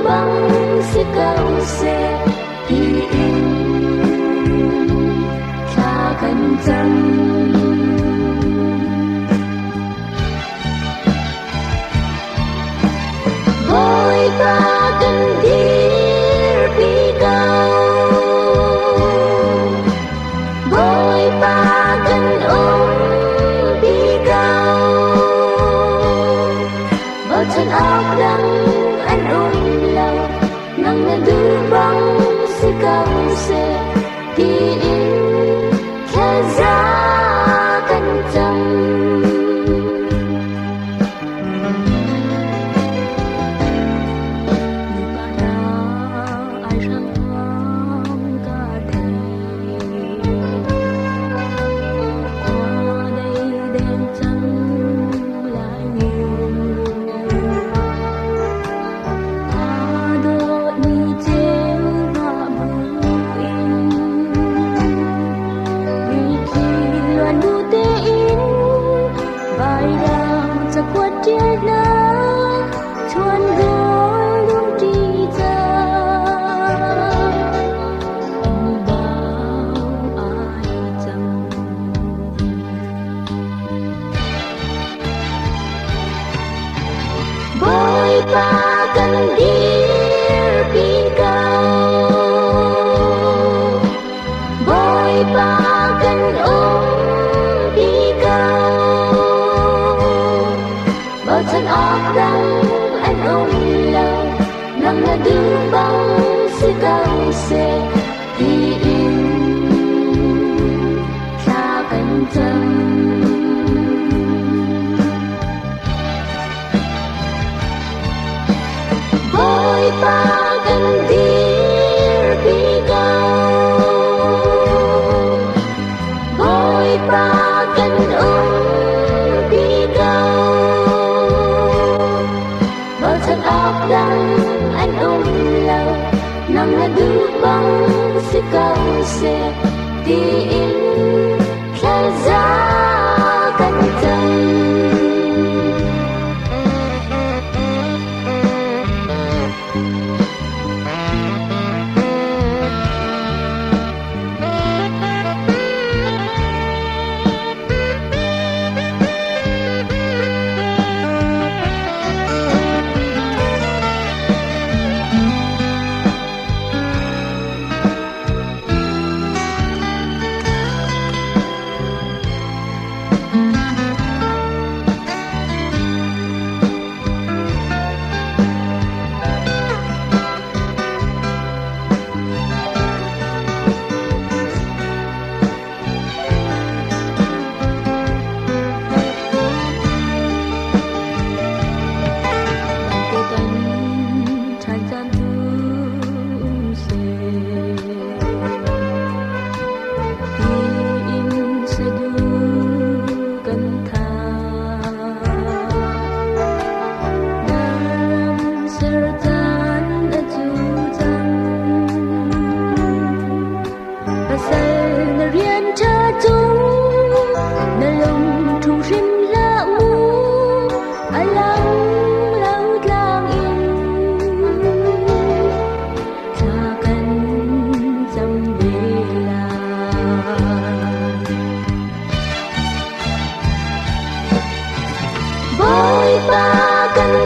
bang sigaw sa diin kakanjang boy pagandir bigaw boy pagan bigaw bao chân óc đang anh ôm lòng nang nadubang sigaw sa diin kaza kanjang pagandir bigaw boy pagan bigaw bao chân óc đang anh ôm lòng nang nadubang sigaw sa diin kakanjang boy pagandir bigaw boy pagan bigaw bao chân óc đang anh ôm lòng nang nadubang sigaw sa diin kaza kanjang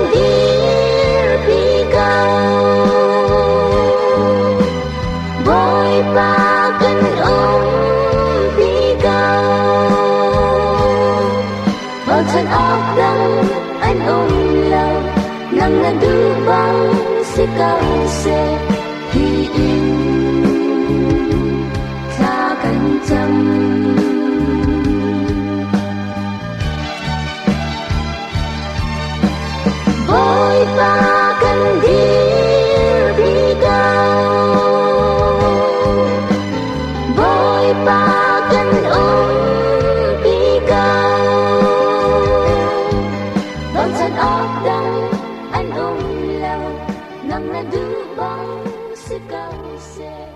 pagandir bigaw boy pagan bigaw bao chân óc đang anh ôm lòng nang nadubang sigaw sa diin kakanjang boy pagandir bigaw boy pagan bigaw bao chân óc đang anh ôm lòng nang nadubang sigaw sa